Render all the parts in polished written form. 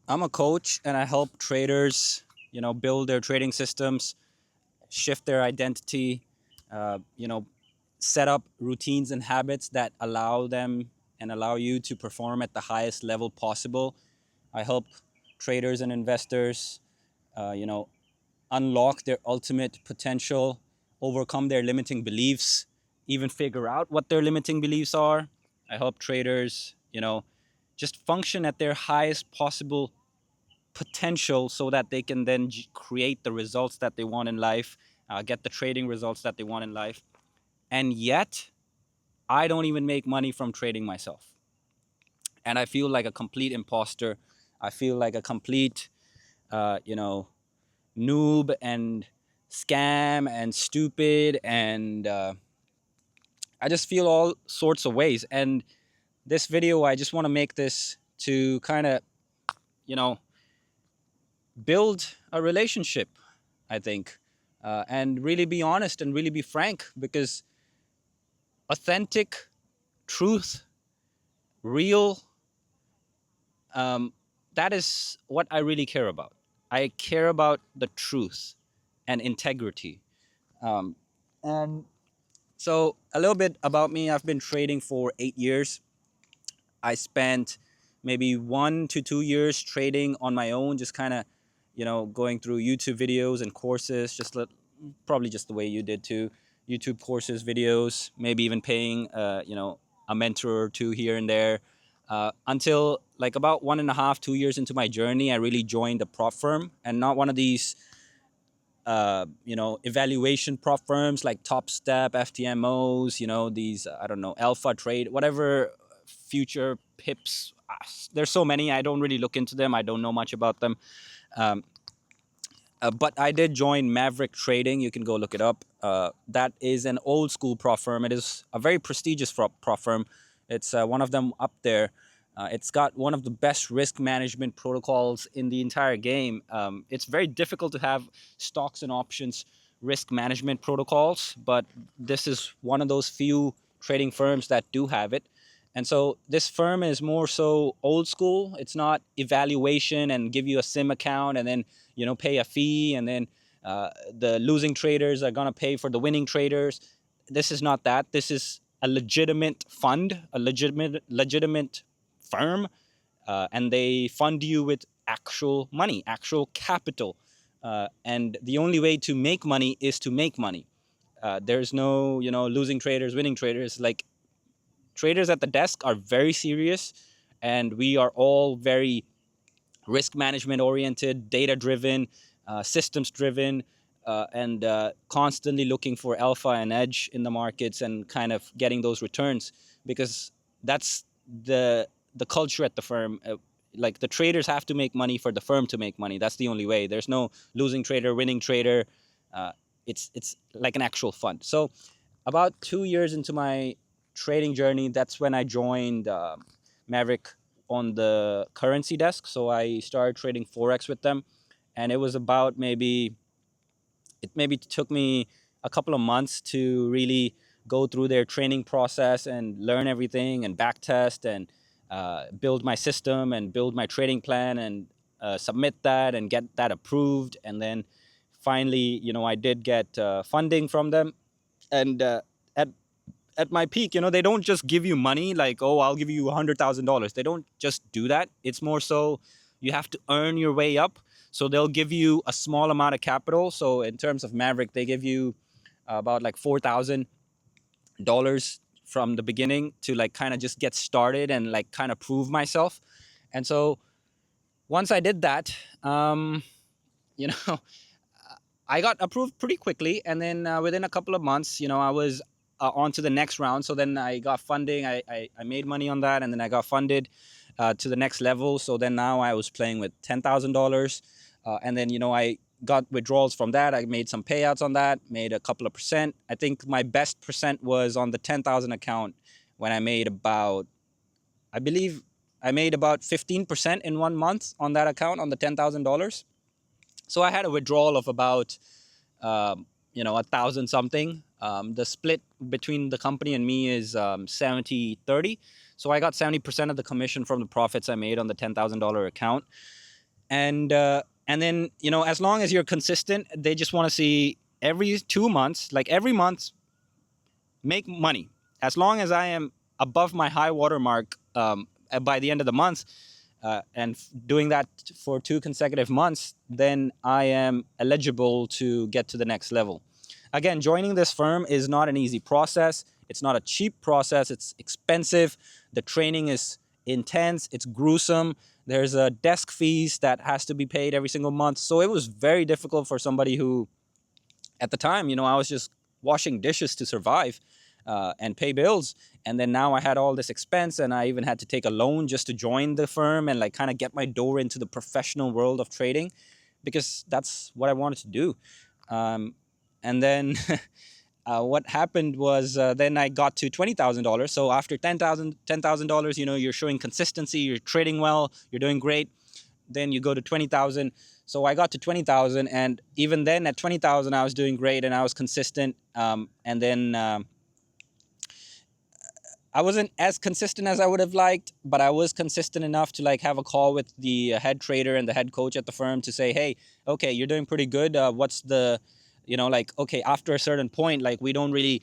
I'm a coach and I help traders, build their trading systems, shift their identity, you know, set up routines and habits that allow them and allow you to perform at the highest level possible. I help traders and investors, uh, you know, unlock their ultimate potential, overcome their limiting beliefs, even figure out what their limiting beliefs are. I help traders, just function at their highest possible potential so that they can then create the results that they want in life, get the trading results that they want in life. And yet, I don't even make money from trading myself. And I feel like a complete imposter. I feel like a complete, uh, you know, noob and scam and stupid. And I just feel all sorts of ways. And this video, I just want to make this to kind of, you know, build a relationship, I think, and really be honest and really be frank because authentic truth, real, that is what I really care about. I care about the truth and integrity. And so, a little bit about me, I've been trading for 8 years. I spent maybe 1 to 2 years trading on my own, just kind of, going through YouTube videos and courses, probably just the way you did too. YouTube courses, videos, maybe even paying, a mentor or two here and there. Until like about 1.5, 2 years into my journey, I really joined a prop firm and not one of these, evaluation prop firms like Top Step, FTMOs, these, I don't know, Alpha Trade, whatever, future pips. There's so many. I don't really look into them. I don't know much about them. But I did join Maverick Trading. You can go look it up. That is an old school prop firm. It is a very prestigious prop firm. It's one of them up there. It's got one of the best risk management protocols in the entire game. It's very difficult to have stocks and options risk management protocols, but this is one of those few trading firms that do have it. And so this firm is more so old school. It's not evaluation and give you a sim account and then pay a fee and then the losing traders are gonna pay for the winning traders. This is not that. This is a legitimate fund, a legitimate firm, and they fund you with actual money, actual capital. And the only way to make money is to make money. There's no losing traders, winning traders. Like, traders at the desk are very serious, and we are all very risk management oriented, data driven, systems driven, and constantly looking for alpha and edge in the markets and kind of getting those returns because that's the culture at the firm. Like, the traders have to make money for the firm to make money. That's the only way. There's no losing trader, winning trader. Uh, it's like an actual fund. So about 2 years into my trading journey, that's when I joined Maverick on the currency desk. So I started trading forex with them, and it was about maybe took me a couple of months to really go through their training process and learn everything and backtest and build my system and build my trading plan and submit that and get that approved. And then finally, I did get funding from them. And at at my peak, they don't just give you money like, oh, I'll give you $100,000. They don't just do that. It's more so you have to earn your way up. So they'll give you a small amount of capital. So in terms of Maverick, they give you about like $4,000 from the beginning to like kind of just get started and like kind of prove myself. And so once I did that, you know, I got approved pretty quickly, and then within a couple of months, I was on to the next round. So then I got funding. I made money on that, and then I got funded to the next level. So then now I was playing with $10,000, and then I got withdrawals from that. I made some payouts on that, made a couple of percent. I think my best percent was on the 10,000 account when I made about, I believe, I made about 15% in 1 month on that account on the $10,000. So I had a withdrawal of about 1,000 something. The split between the company and me is 70/30. So I got 70% of the commission from the profits I made on the $10,000 account. And then, as long as you're consistent, they just want to see every 2 months, like every month, make money. As long as I am above my high water mark by the end of the month, and doing that for 2 consecutive months, then I am eligible to get to the next level. Again, joining this firm is not an easy process. It's not a cheap process. It's expensive. The training is intense. It's gruesome. There's a desk fees that has to be paid every single month. So it was very difficult for somebody who, at the time, I was just washing dishes to survive and pay bills. And then now I had all this expense, and I even had to take a loan just to join the firm and like kind of get my door into the professional world of trading, because that's what I wanted to do. And then what happened was, then I got to $20,000. So after $10,000, you're showing consistency, you're trading well, you're doing great. Then you go to 20,000. So I got to 20,000, and even then at 20,000, I was doing great and I was consistent. And then I wasn't as consistent as I would have liked, but I was consistent enough to like have a call with the head trader and the head coach at the firm to say, hey, okay, you're doing pretty good. What's the, like, okay, after a certain point, like we don't really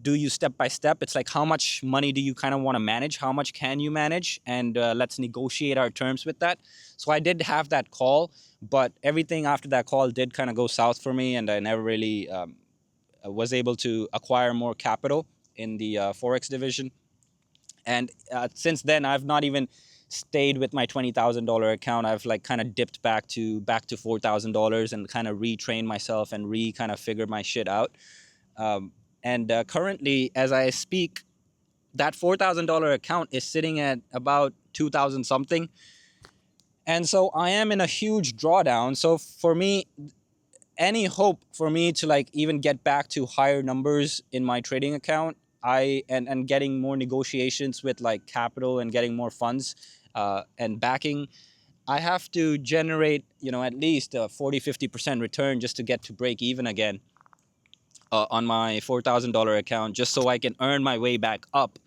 do you step by step. It's like, how much money do you kind of want to manage? How much can you manage? And let's negotiate our terms with that. So I did have that call, but everything after that call did kind of go south for me, and I never really was able to acquire more capital in the Forex division. And since then, I've not even stayed with my $20,000 account. I've like kind of dipped back to $4,000 and kind of retrained myself and kind of figured my shit out. And currently, as I speak, that $4,000 account is sitting at about 2,000 something. And so I am in a huge drawdown. So for me, any hope for me to like even get back to higher numbers in my trading account, and getting more negotiations with like capital and getting more funds and backing, I have to generate, at least a 40-50% return just to get to break even again on my $4,000 account, just so I can earn my way back up.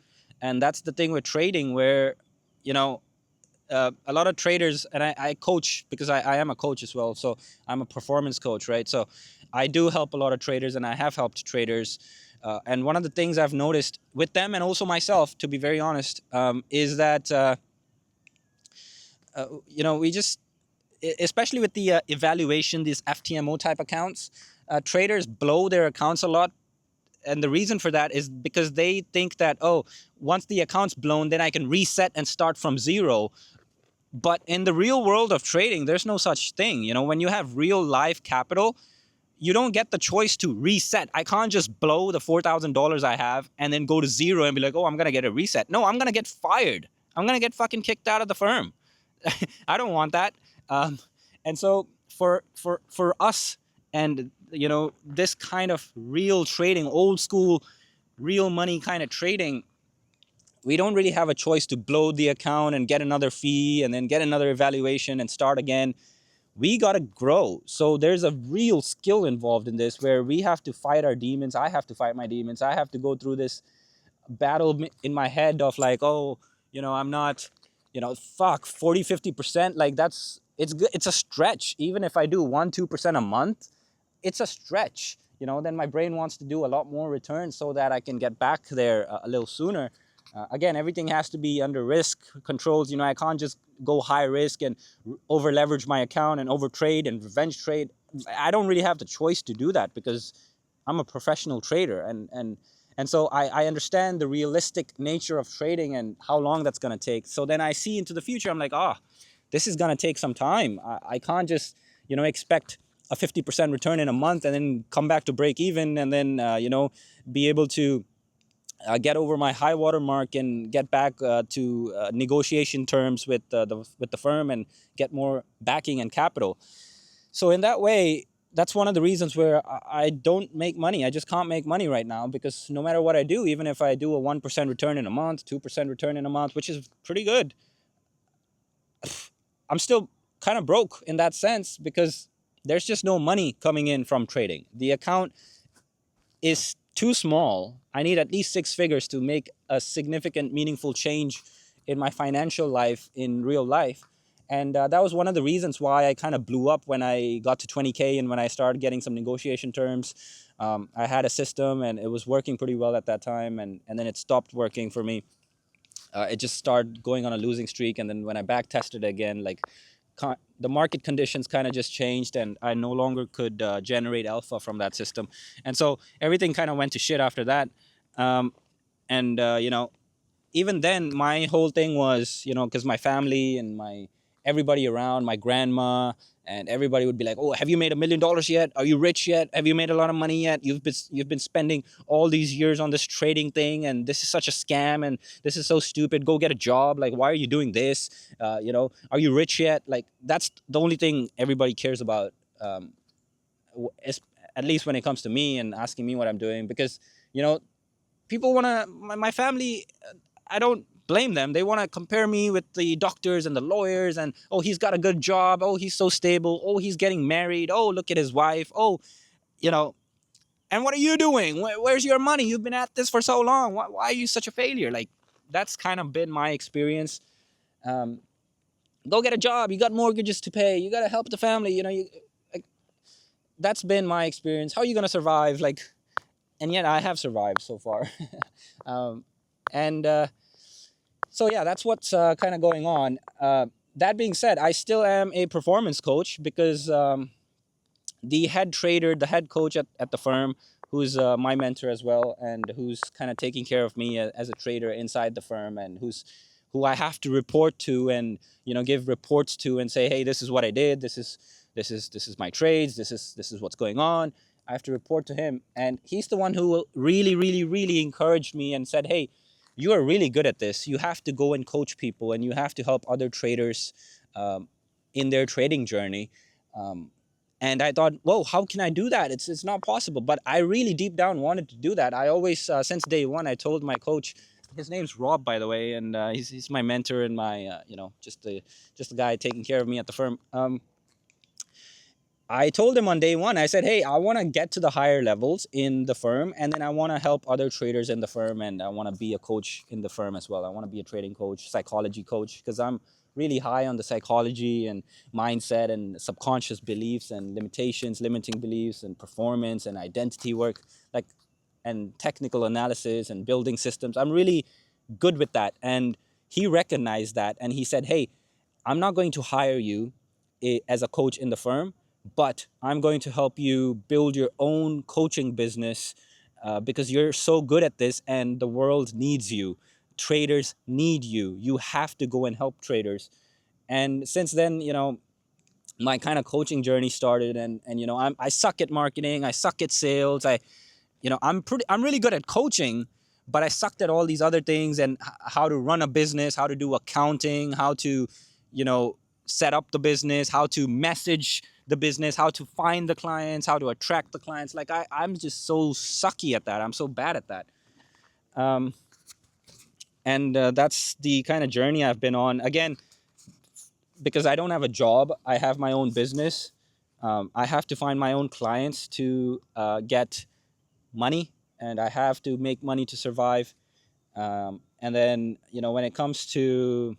And that's the thing with trading, where, a lot of traders, and I coach, because I am a coach as well. So I'm a performance coach, right? So I do help a lot of traders, and I have helped traders. And one of the things I've noticed with them, and also myself, to be very honest, is that, we just, especially with the evaluation, these FTMO type accounts, traders blow their accounts a lot. And the reason for that is because they think that, oh, once the account's blown, then I can reset and start from zero. But in the real world of trading, there's no such thing. When you have real live capital, you don't get the choice to reset. I can't just blow the $4,000 I have and then go to zero and be like, oh, I'm going to get a reset. No, I'm going to get fired. I'm going to get fucking kicked out of the firm. I don't want that. And so for us, and this kind of real trading, old school, real money kind of trading, we don't really have a choice to blow the account and get another fee and then get another evaluation and start again. We got to grow. So there's a real skill involved in this, where we have to fight our demons. I have to fight my demons. I have to go through this battle in my head of like, oh, I'm not, fuck, 40-50%. Like it's good. It's a stretch. Even if I do 1-2% a month, it's a stretch. Then my brain wants to do a lot more returns so that I can get back there a little sooner. Again, everything has to be under risk controls. I can't just go high risk and over leverage my account and over trade and revenge trade. I don't really have the choice to do that, because I'm a professional trader. And so I understand the realistic nature of trading and how long that's going to take. So then I see into the future, I'm like, this is going to take some time. I can't just, expect a 50% return in a month and then come back to break even and then, be able to get over my high water mark and get back to negotiation terms with the firm and get more backing and capital. So in that way, that's one of the reasons where I don't make money. I just can't make money right now, because no matter what I do, even if I do a 1% return in a month, 2% return in a month, which is pretty good, I'm still kind of broke in that sense, because there's just no money coming in from trading. The account is too small. I need at least 6 figures to make a significant, meaningful change in my financial life in real life. And that was one of the reasons why I kind of blew up when I got to 20K and when I started getting some negotiation terms. I had a system and it was working pretty well at that time, and then it stopped working for me. It just started going on a losing streak, and then when I back tested again, like the market conditions kind of just changed, and I no longer could generate alpha from that system, and so everything kind of went to shit after that. And even then, my whole thing was, because my family and my everybody around, my grandma and everybody would be like, "Oh, have you made $1 million yet? Are you rich yet? Have you made a lot of money yet? You've been spending all these years on this trading thing, and this is such a scam, and this is so stupid. Go get a job. Like, why are you doing this? Are you rich yet?" Like, that's the only thing everybody cares about. At least when it comes to me and asking me what I'm doing, because you know people want to, my family, I don't blame them. They want to compare me with the doctors and the lawyers, and oh, he's got a good job, oh, he's so stable, oh, he's getting married, oh, look at his wife, oh, you know and what are you doing? Where's your money? You've been at this for so long. Why are you such a failure? Like, that's kind of been my experience. um, Go get a job, you got mortgages to pay, you got to help the family, like, that's been my experience. How are you going to survive? Like, and yet I have survived so far. um, and So yeah, that's what's kind of going on. That being said, I still am a performance coach because the head trader, the head coach at the firm, who's my mentor as well, and who's kind of taking care of me as a trader inside the firm, and who I have to report to, and give reports to, and say, hey, this is what I did. This is my trades. This is what's going on. I have to report to him, and he's the one who really, really, really encouraged me and said, hey, you are really good at this. You have to go and coach people, and you have to help other traders in their trading journey. And I thought, whoa, how can I do that? It's not possible. But I really deep down wanted to do that. I always, since day one, I told my coach, his name's Rob, by the way, and he's my mentor and my, just the guy taking care of me at the firm. I told him on day one, I said, hey, I want to get to the higher levels in the firm, and then I want to help other traders in the firm, and I want to be a coach in the firm as well. I want to be a trading coach, psychology coach, because I'm really high on the psychology and mindset and subconscious beliefs and limitations, limiting beliefs and performance and identity work, like, and technical analysis and building systems. I'm really good with that. And he recognized that, and he said, hey, I'm not going to hire you as a coach in the firm, but I'm going to help you build your own coaching business because you're so good at this and the world needs you. Traders need you. You have to go and help traders. And since then, my kind of coaching journey started, and I suck at marketing, I suck at sales. I'm really good at coaching, but I sucked at all these other things, and how to run a business, how to do accounting, how to, set up the business, how to message the business, how to find the clients, how to attract the clients. Like, I'm just so sucky at that. I'm so bad at that. And that's the kind of journey I've been on. Again, because I don't have a job, I have my own business. I have to find my own clients to get money, and I have to make money to survive. And then, when it comes to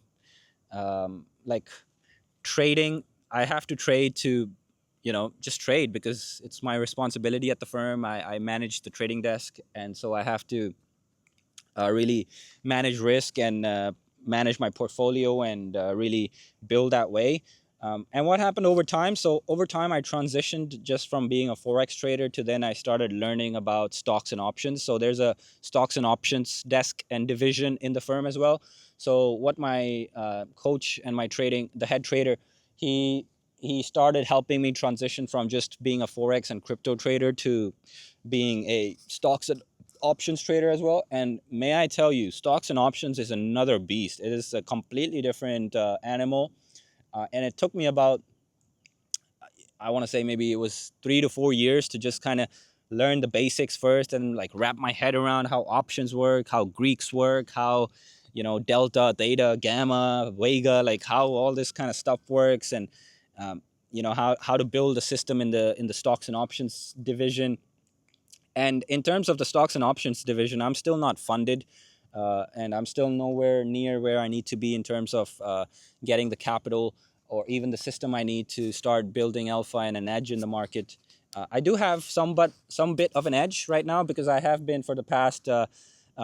like trading, I have to trade to, just trade because it's my responsibility at the firm. I manage the trading desk, and so I have to really manage risk and manage my portfolio and really build that way. And what happened over time? So over time, I transitioned just from being a Forex trader to then I started learning about stocks and options. So there's a stocks and options desk and division in the firm as well. So what my coach and the head trader, he started helping me transition from just being a Forex and crypto trader to being a stocks and options trader as well. And may I tell you, stocks and options is another beast. It is a completely different animal. And it took me about, I want to say maybe it was 3 to 4 years to just kind of learn the basics first and like wrap my head around how options work, how Greeks work, how, delta, theta, gamma, vega, like how all this kind of stuff works, and how to build a system in the stocks and options division. And in terms of the stocks and options division, I'm still not funded, and I'm still nowhere near where I need to be in terms of getting the capital or even the system I need to start building alpha and an edge in the market. I do have some bit of an edge right now because I have been for the past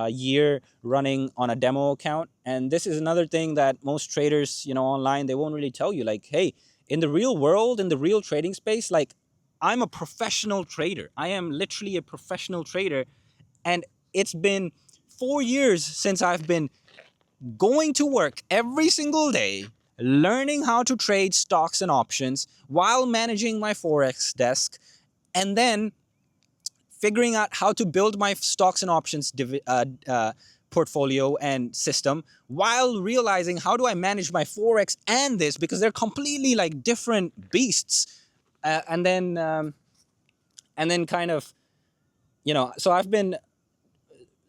year running on a demo account, and this is another thing that most traders, online, they won't really tell you. Like, hey, in the real world, in the real trading space, like, I'm a professional trader. I am literally a professional trader, and it's been 4 years since I've been going to work every single day, learning how to trade stocks and options while managing my Forex desk, and then figuring out how to build my stocks and options portfolio and system while realizing how do I manage my Forex and this, because they're completely like different beasts. And then kind of, so I've been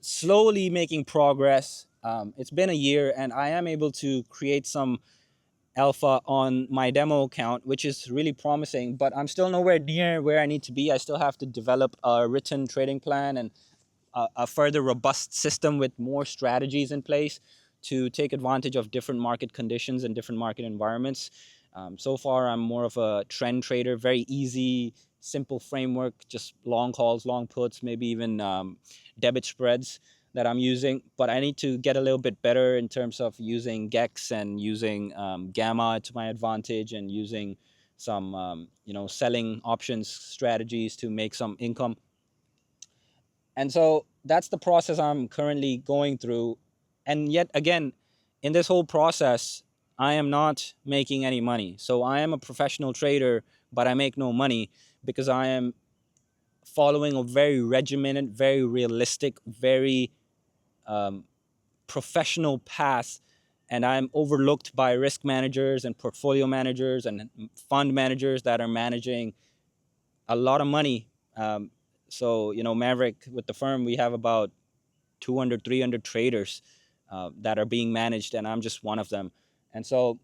slowly making progress. It's been a year, and I am able to create some alpha on my demo account, which is really promising, but I'm still nowhere near where I need to be. I still have to develop a written trading plan and a further robust system with more strategies in place to take advantage of different market conditions and different market environments. So far, I'm more of a trend trader, very easy, simple framework, just long calls, long puts, maybe even debit spreads that I'm using. But I need to get a little bit better in terms of using GEX and using Gamma to my advantage, and using some selling options strategies to make some income. And so that's the process I'm currently going through. And yet again, in this whole process, I am not making any money. So I am a professional trader, but I make no money because I am following a very regimented, very realistic, very professional path. And I'm overlooked by risk managers and portfolio managers and fund managers that are managing a lot of money. So, Maverick, with the firm, we have about 200, 300 traders that are being managed, and I'm just one of them. And so,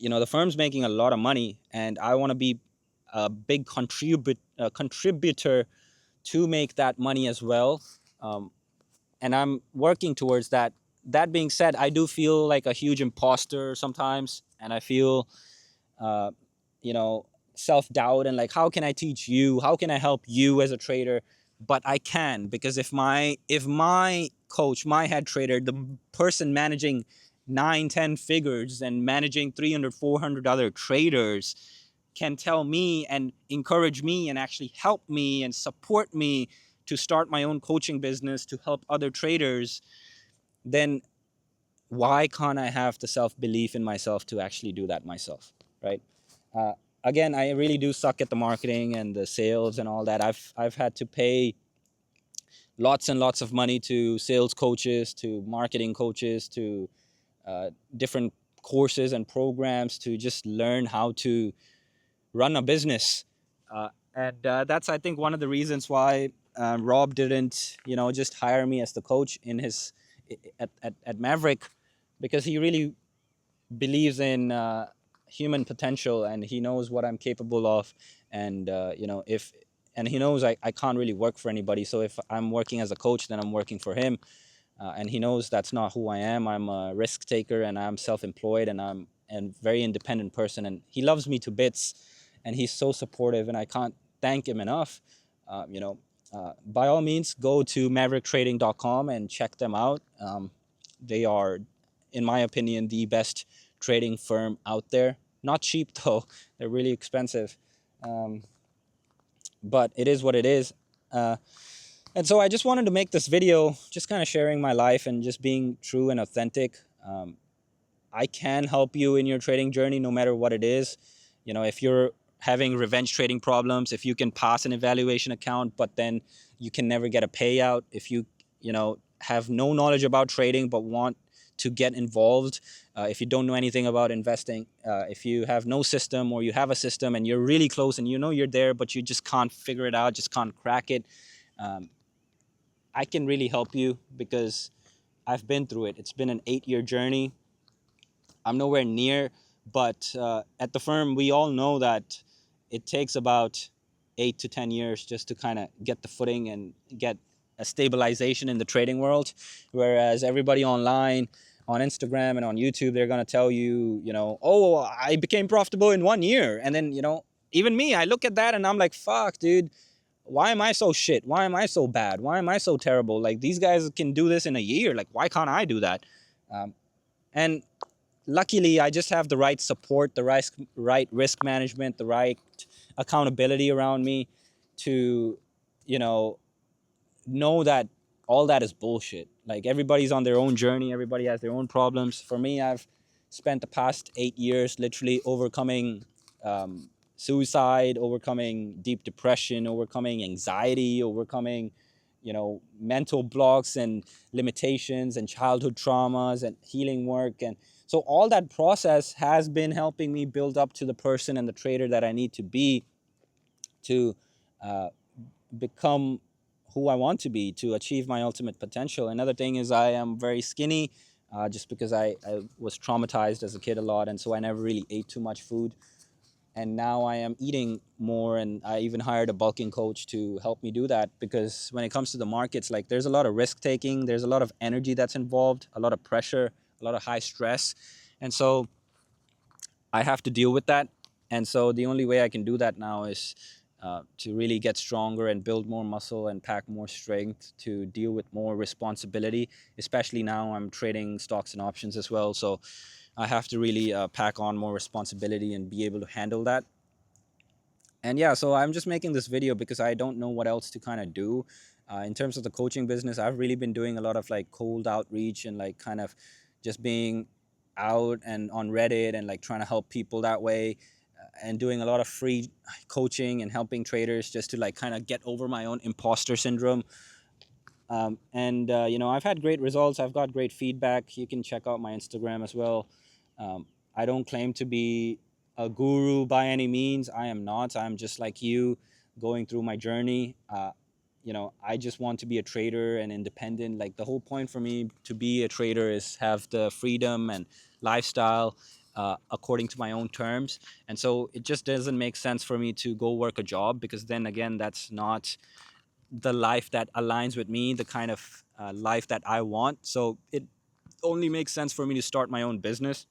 the firm's making a lot of money, and I want to be a big contributor to make that money as well. And I'm working towards that. That being said, I do feel like a huge imposter sometimes, and I feel, uh, you know, self-doubt and like, how can I teach you? How can I help you as a trader? But I can, because if my coach, my head trader, the person managing 9, 10 figures and managing 300, 400 other traders can tell me and encourage me and actually help me and support me to start my own coaching business to help other traders, then why can't I have the self-belief in myself to actually do that myself, right? Uh, Again, I really do suck at the marketing and the sales and all that. I've had to pay lots and lots of money to sales coaches, to marketing coaches, to different courses and programs to just learn how to run a business. And that's, I think, one of the reasons why Rob didn't, just hire me as the coach in his at Maverick, because he really believes in human potential, and he knows what I'm capable of. And if and he knows I can't really work for anybody. So if I'm working as a coach, then I'm working for him. And he knows that's not who I am. I'm a risk taker, and I'm self-employed, and I'm a very independent person. And he loves me to bits, and he's so supportive, and I can't thank him enough. By all means, go to maverickTrading.com and check them out. They are, in my opinion, the best trading firm out there. Not cheap though; they're really expensive. Um, but it is what it is. And so I just wanted to make this video, just kind of sharing my life and just being true and authentic. I can help you in your trading journey, no matter what it is. If you're having revenge trading problems, if you can pass an evaluation account, but then you can never get a payout, if you have no knowledge about trading but want to get involved, if you don't know anything about investing, if you have no system, or you have a system and you're really close and you're there, but you just can't figure it out, just can't crack it, I can really help you because I've been through it. It's been an 8-year journey. I'm nowhere near, but at the firm, we all know that it takes about 8 to 10 years just to kind of get the footing and get a stabilization in the trading world. Whereas everybody online, on Instagram and on YouTube, they're gonna tell you, oh, I became profitable in 1 year, and then even me, I look at that and I'm like, fuck, dude, why am I so shit? Why am I so bad? Why am I so terrible? Like these guys can do this in a year. Like why can't I do that? And luckily, I just have the right support, the right risk management, the right accountability around me to, you know that all that is bullshit. Like everybody's on their own journey. Everybody has their own problems. For me, I've spent the past 8 years literally overcoming suicide, overcoming deep depression, overcoming anxiety, overcoming, mental blocks and limitations and childhood traumas and healing work. And so all that process has been helping me build up to the person and the trader that I need to be to uh, become who I want to be, to achieve my ultimate potential. Another thing is I am very skinny, just because I was traumatized as a kid a lot, and so I never really ate too much food. And now I am eating more, and I even hired a bulking coach to help me do that, because when it comes to the markets, like there's a lot of risk taking, there's a lot of energy that's involved, a lot of pressure, a lot of high stress, and so I have to deal with that. And so the only way I can do that now is to really get stronger and build more muscle and pack more strength to deal with more responsibility. Especially now I'm trading stocks and options as well. So I have to really pack on more responsibility and be able to handle that. And yeah, so I'm just making this video because I don't know what else to kind of do. In terms of the coaching business, I've really been doing a lot of like cold outreach and like kind of just being out and on Reddit and like trying to help people that way, and doing a lot of free coaching and helping traders just to like kind of get over my own imposter syndrome. And I've had great results. I've got great feedback. You can check out my Instagram as well. I don't claim to be a guru by any means. I am not. I'm just like you, going through my journey. I just want to be a trader and independent. Like the whole point for me to be a trader is have the freedom and lifestyle according to my own terms. And so it just doesn't make sense for me to go work a job, because then again, that's not the life that aligns with me, the kind of life that I want. So it only makes sense for me to start my own business.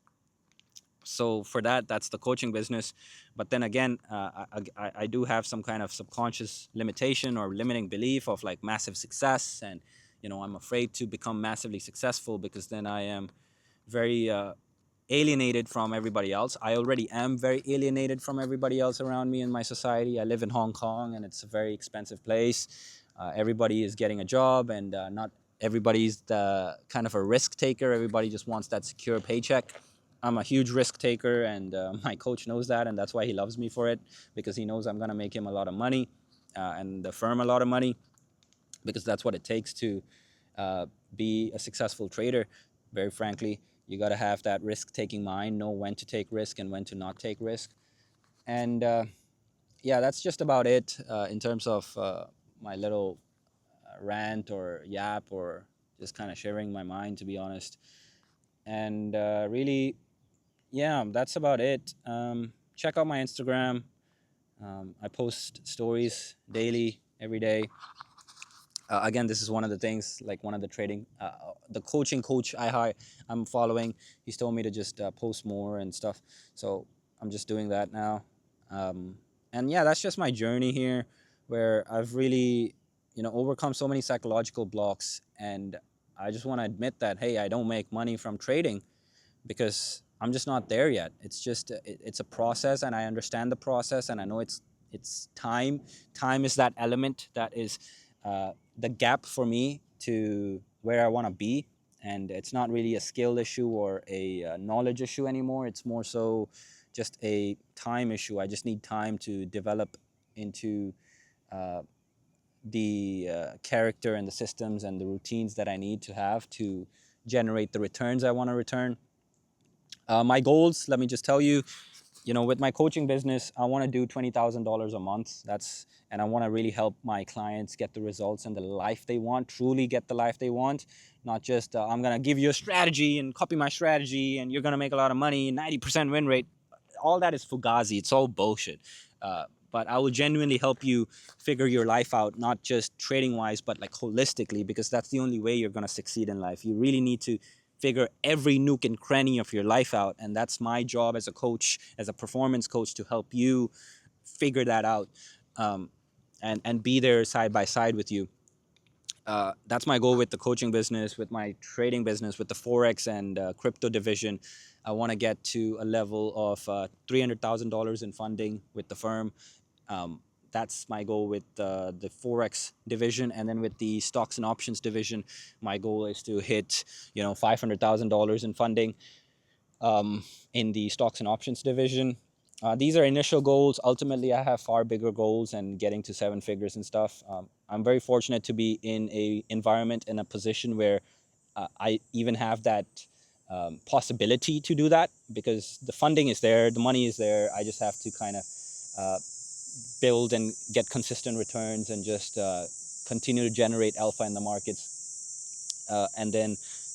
So for that, that's the coaching business. But then again, I do have some kind of subconscious limitation or limiting belief of like massive success. And, I'm afraid to become massively successful, because then I am very alienated from everybody else. I already am very alienated from everybody else around me in my society. I live in Hong Kong, and it's a very expensive place. Everybody is getting a job, and not everybody's the kind of a risk taker. Everybody just wants that secure paycheck. I'm a huge risk taker, and my coach knows that, and that's why he loves me for it, because he knows I'm gonna make him a lot of money, and the firm a lot of money, because that's what it takes to be a successful trader. Very frankly, you got to have that risk-taking mind, know when to take risk and when to not take risk. And yeah, that's just about it in terms of my little rant or yap, or just kind of sharing my mind, to be honest. And really, yeah, that's about it. Check out my Instagram. I post stories daily, every day. Again, this is one of the things, like one of the trading, the coaching coach I'm following. He's told me to just post more and stuff. So I'm just doing that now. And yeah, that's just my journey here, where I've really, overcome so many psychological blocks. And I just want to admit that, hey, I don't make money from trading, because I'm just not there yet. It's just it's a process, and I understand the process, and I know it's time. Time is that element that is the gap for me to where I want to be, and it's not really a skill issue or a knowledge issue anymore. It's more so just a time issue. I just need time to develop into the character and the systems and the routines that I need to have to generate the returns I want to return. My goals, let me just tell you, with my coaching business, I want to do $20,000 a month. And I want to really help my clients get the results and the life they want, truly get the life they want. Not just, I'm going to give you a strategy and copy my strategy and you're going to make a lot of money, 90% win rate. All that is fugazi. It's all bullshit. But I will genuinely help you figure your life out, not just trading wise, but like holistically, because that's the only way you're going to succeed in life. You really need to figure every nook and cranny of your life out. And that's my job as a coach, as a performance coach, to help you figure that out, um, and be there side by side with you. That's my goal with the coaching business, with my trading business, with the forex and crypto division. I want to get to a level of $300,000 in funding with the firm. Um, that's my goal with the forex division, and then with the stocks and options division, my goal is to hit $500,000 in funding in the stocks and options division. These are initial goals. Ultimately, I have far bigger goals and getting to seven figures and stuff. I'm very fortunate to be in a environment, in a position where I even have that possibility to do that, because the funding is there, the money is there. I just have to kind of uh, build and get consistent returns, and just continue to generate alpha in the markets. And then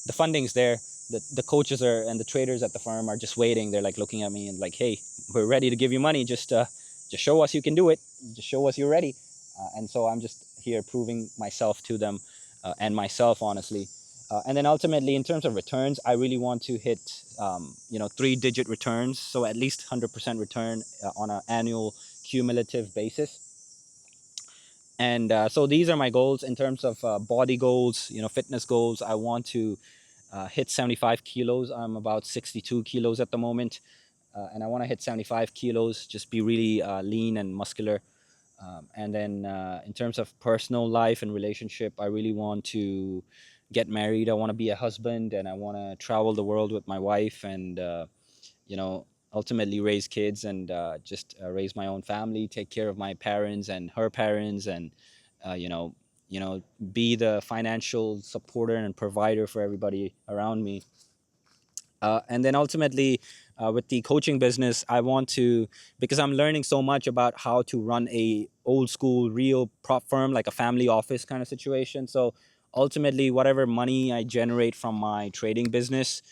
the funding's there. The coaches are, and the traders at the firm are just waiting. They're like looking at me and like, hey, we're ready to give you money. Just show us you can do it. Just show us you're ready. And so I'm just here proving myself to them, and myself, honestly. And then ultimately, in terms of returns, I really want to hit, 3-digit returns. So at least 100% return on an annual cumulative basis. And so these are my goals in terms of body goals, fitness goals. I want to hit 75 kilos. I'm about 62 kilos at the moment. And I want to hit 75 kilos, just be really lean and muscular. And then in terms of personal life and relationship, I really want to get married. I want to be a husband, and I want to travel the world with my wife, and you know ultimately raise kids, and just raise my own family, take care of my parents and her parents, and uh, you know you know be the financial supporter and provider for everybody around me. And then ultimately, with the coaching business, I want to, because I'm learning so much about how to run a old school real prop firm, like a family office kind of situation. So ultimately, whatever money I generate from my trading business,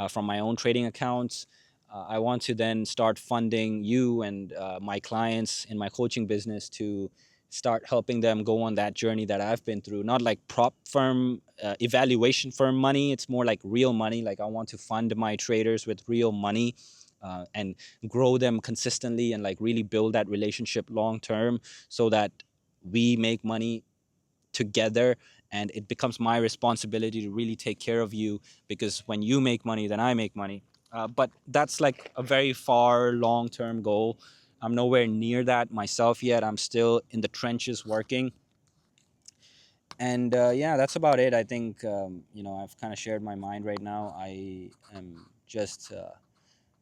from my own trading accounts, I want to then start funding you and my clients in my coaching business, to start helping them go on that journey that I've been through. Not like prop firm, evaluation firm money. It's more like real money. Like, I want to fund my traders with real money, and grow them consistently, and like really build that relationship long term, so that we make money together, and it becomes my responsibility to really take care of you, because when you make money, then I make money. But that's like a very far long term goal. I'm nowhere near that myself yet. I'm still in the trenches working. And yeah, that's about it. I think I've kind of shared my mind right now. I am just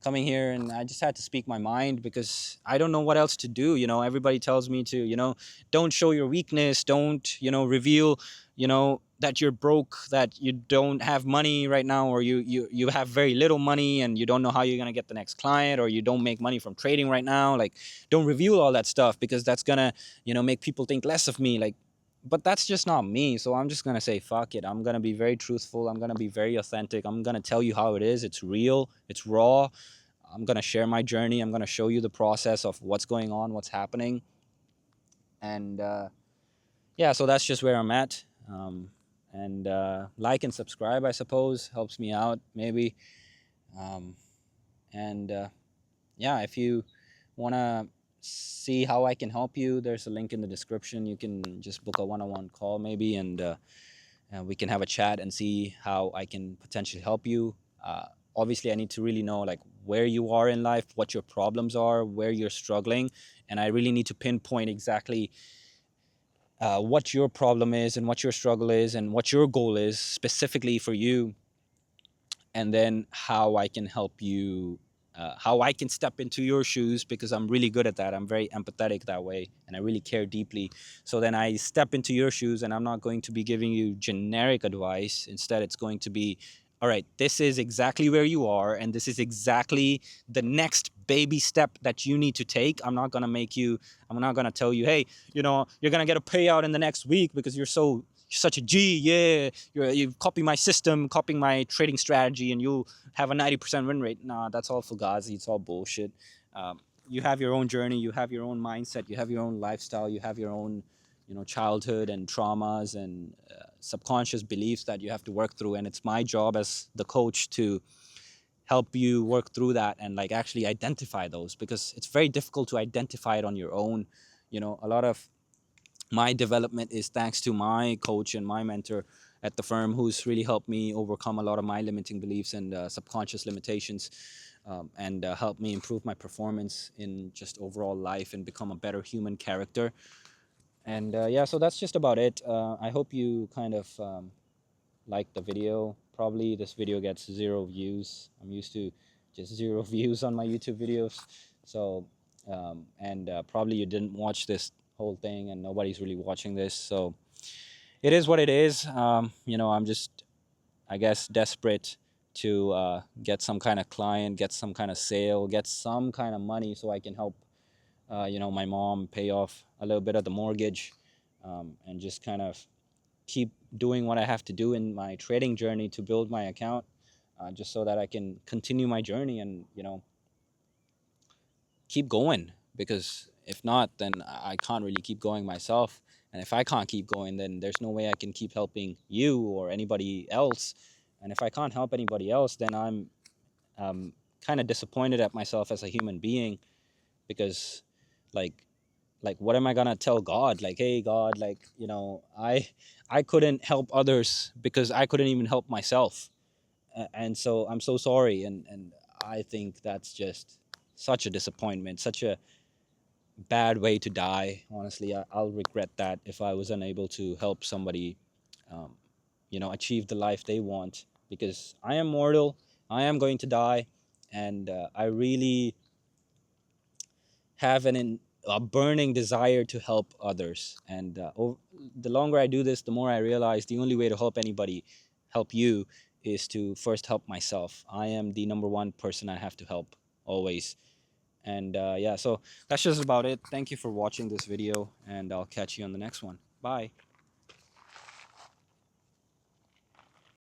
coming here, and I just had to speak my mind, because I don't know what else to do. Everybody tells me to, don't show your weakness, don't, reveal, that you're broke, that you don't have money right now, or you have very little money, and you don't know how you're going to get the next client, or you don't make money from trading right now. Like, don't reveal all that stuff, because that's going to, make people think less of me. Like, but that's just not me. So I'm just going to say, fuck it. I'm going to be very truthful. I'm going to be very authentic. I'm going to tell you how it is. It's real. It's raw. I'm going to share my journey. I'm going to show you the process of what's going on, what's happening. And yeah, so that's just where I'm at. And like and subscribe, I suppose, helps me out, maybe. Um, and yeah, if you want to see how I can help you, there's a link in the description. You can just book a one-on-one call, maybe, and we can have a chat and see how I can potentially help you. Obviously, I need to really know, like, where you are in life, what your problems are, where you're struggling, and I really need to pinpoint exactly what your problem is, and what your struggle is, and what your goal is specifically for you, and then how I can help you, how I can step into your shoes, because I'm really good at that. I'm very empathetic that way, and I really care deeply. So then I step into your shoes, and I'm not going to be giving you generic advice. Instead, it's going to be, all right, this is exactly where you are, and this is exactly the next baby step that you need to take. I'm not going to tell you, hey, you're going to get a payout in the next week because you're such a G, yeah, you copy my system, copying my trading strategy, and you'll have a 90% win rate. Nah, that's all fugazi. It's all bullshit. You have your own journey. You have your own mindset. You have your own lifestyle. You have your own, childhood and traumas and subconscious beliefs that you have to work through. And it's my job as the coach to help you work through that and like actually identify those, because it's very difficult to identify it on your own. A lot of my development is thanks to my coach and my mentor at the firm, who's really helped me overcome a lot of my limiting beliefs and subconscious limitations, and helped me improve my performance in just overall life and become a better human character. And yeah, so that's just about it. I hope you kind of like the video. Probably this video gets 0 views. I'm used to just 0 views on my YouTube videos. So, and probably you didn't watch this whole thing, and nobody's really watching this. So it is what it is. I'm just, I guess, desperate to get some kind of client, get some kind of sale, get some kind of money so I can help, my mom pay off a little bit of the mortgage, and just kind of keep doing what I have to do in my trading journey to build my account, just so that I can continue my journey and keep going. Because if not, then I can't really keep going myself. And if I can't keep going, then there's no way I can keep helping you or anybody else. And if I can't help anybody else, then I'm kind of disappointed at myself as a human being, because like what am I gonna tell God? Like, hey God, like, I couldn't help others because I couldn't even help myself. And so I'm so sorry. And I think that's just such a disappointment, such a bad way to die. Honestly, I'll regret that if I was unable to help somebody, um, achieve the life they want. Because I am mortal, I am going to die, and I really have a burning desire to help others. And the longer I do this, the more I realize the only way to help anybody, help you, is to first help myself. I am the number one person I have to help always. And yeah, so that's just about it. Thank you for watching this video, and I'll catch you on the next one. Bye.